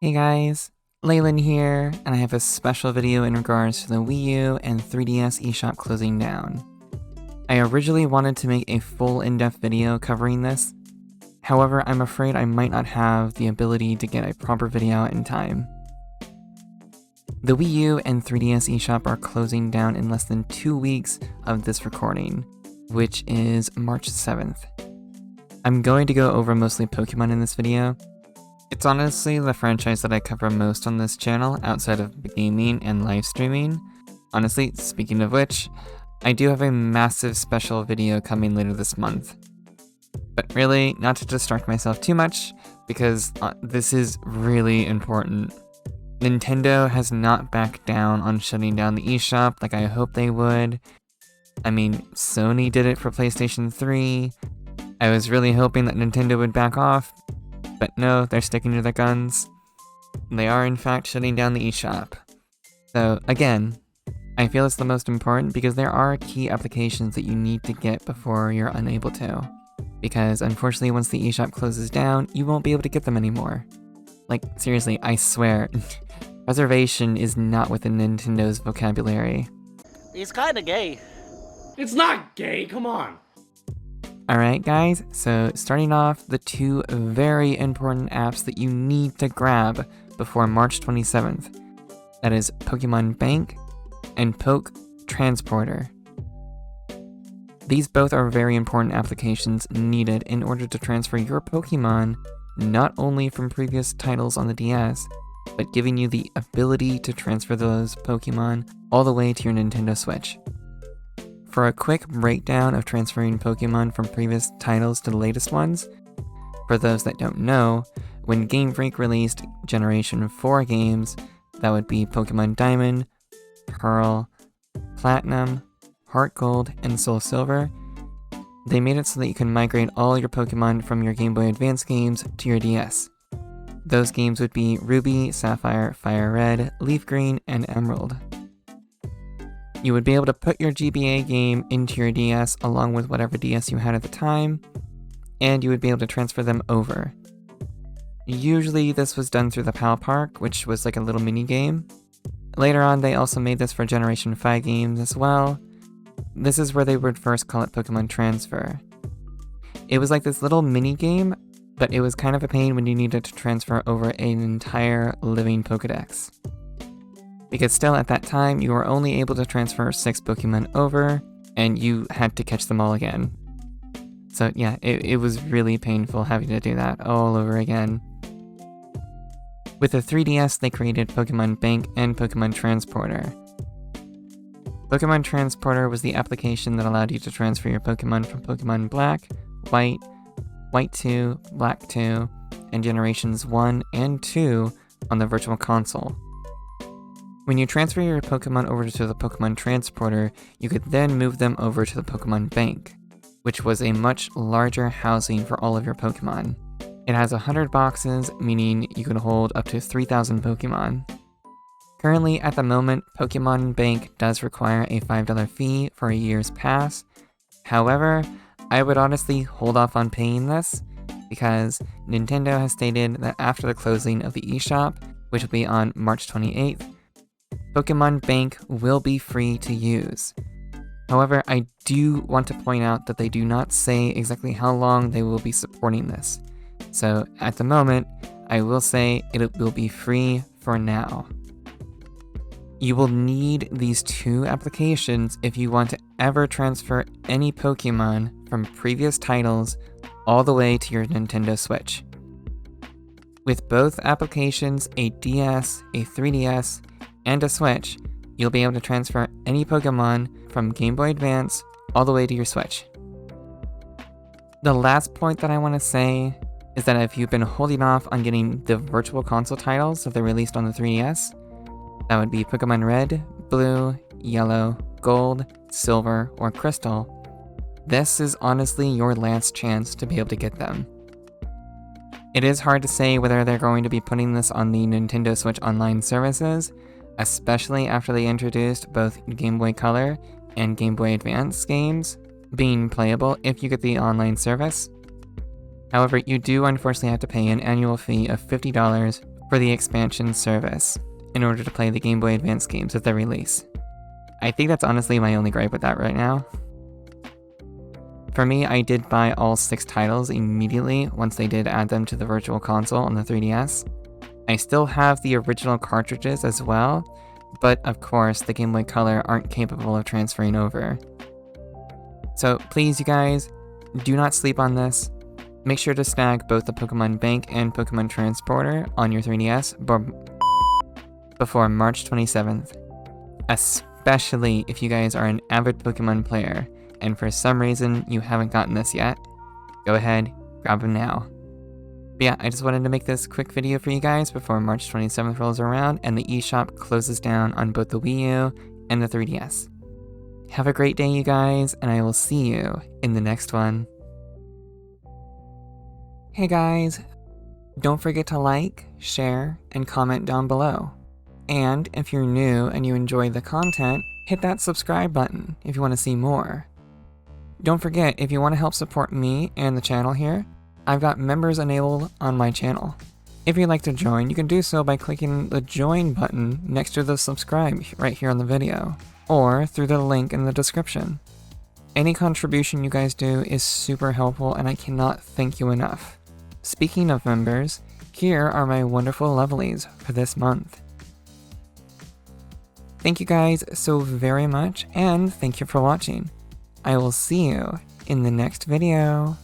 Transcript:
Hey guys, Leyland here, and I have a special video in regards to the Wii U and 3DS eShop closing down. I originally wanted to make a full in-depth video covering this, however I'm afraid I might not have the ability to get a proper video out in time. The Wii U and 3DS eShop are closing down in less than 2 weeks of this recording, which is March 7th. I'm going to go over mostly Pokemon in this video. It's honestly the franchise that I cover most on this channel outside of gaming and live streaming. Honestly, speaking of which, I do have a massive special video coming later this month. But really, not to distract myself too much, because this is really important. Nintendo has not backed down on shutting down the eShop like I hoped they would. I mean, Sony did it for PlayStation 3. I was really hoping that Nintendo would back off, but no, they're sticking to their guns. They are in fact shutting down the eShop. So again, I feel it's the most important because there are key applications that you need to get before you're unable to. Because unfortunately once the eShop closes down, you won't be able to get them anymore. Like seriously, I swear, preservation is not within Nintendo's vocabulary. He's kinda gay. It's not gay, come on. Alright guys, so starting off, the two very important apps that you need to grab before March 27th. That is Pokemon Bank and Poke Transporter. These both are very important applications needed in order to transfer your Pokemon not only from previous titles on the DS, but giving you the ability to transfer those Pokemon all the way to your Nintendo Switch. For a quick breakdown of transferring Pokemon from previous titles to the latest ones, for those that don't know, when Game Freak released Generation 4 games, that would be Pokemon Diamond, Pearl, Platinum, Heart Gold, and Soul Silver, they made it so that you can migrate all your Pokemon from your Game Boy Advance games to your DS. Those games would be Ruby, Sapphire, Fire Red, Leaf Green, and Emerald. You would be able to put your GBA game into your DS along with whatever DS you had at the time, and you would be able to transfer them over. Usually this was done through the PAL Park, which was like a little mini game. Later on they also made this for Generation 5 games as well. This is where they would first call it Pokemon Transfer. It was like this little mini game, but it was kind of a pain when you needed to transfer over an entire living Pokedex. Because still at that time, you were only able to transfer 6 Pokemon over, and you had to catch them all again. So yeah, it was really painful having to do that all over again. With the 3DS, they created Pokemon Bank and Pokemon Transporter. Pokemon Transporter was the application that allowed you to transfer your Pokemon from Pokemon Black, White, White 2, Black 2, and Generations 1 and 2 on the Virtual Console. When you transfer your Pokemon over to the Pokemon Transporter, you could then move them over to the Pokemon Bank, which was a much larger housing for all of your Pokemon. It has 100 boxes, meaning you could hold up to 3,000 Pokemon. Currently, at the moment, Pokemon Bank does require a $5 fee for a year's pass. However, I would honestly hold off on paying this, because Nintendo has stated that after the closing of the eShop, which will be on March 28th, Pokemon Bank will be free to use. However, I do want to point out that they do not say exactly how long they will be supporting this. So at the moment, I will say it will be free for now. You will need these two applications if you want to ever transfer any Pokemon from previous titles all the way to your Nintendo Switch. With both applications, a DS, a 3DS, and a Switch, you'll be able to transfer any Pokemon from Game Boy Advance all the way to your Switch. The last point that I want to say is that if you've been holding off on getting the Virtual Console titles that they released on the 3DS, that would be Pokemon Red, Blue, Yellow, Gold, Silver, or Crystal, this is honestly your last chance to be able to get them. It is hard to say whether they're going to be putting this on the Nintendo Switch Online services, especially after they introduced both Game Boy Color and Game Boy Advance games being playable if you get the online service. However, you do unfortunately have to pay an annual fee of $50 for the expansion service in order to play the Game Boy Advance games at their release. I think that's honestly my only gripe with that right now. For me, I did buy all 6 titles immediately once they did add them to the Virtual Console on the 3DS. I still have the original cartridges as well, but of course the Game Boy Color aren't capable of transferring over. So please, you guys, do not sleep on this. Make sure to snag both the Pokemon Bank and Pokemon Transporter on your 3DS before March 27th. Especially if you guys are an avid Pokemon player and for some reason you haven't gotten this yet. Go ahead, grab them now. But yeah, I just wanted to make this quick video for you guys before March 27th rolls around and the eShop closes down on both the Wii U and the 3DS. Have a great day, you guys, and I will see you in the next one. Hey guys, don't forget to like, share, and comment down below. And if you're new and you enjoy the content, hit that subscribe button if you want to see more. Don't forget, if you want to help support me and the channel here, I've got members enabled on my channel. If you'd like to join, you can do so by clicking the join button next to the subscribe right here on the video, or through the link in the description. Any contribution you guys do is super helpful and I cannot thank you enough. Speaking of members, here are my wonderful lovelies for this month. Thank you guys so very much, and thank you for watching. I will see you in the next video.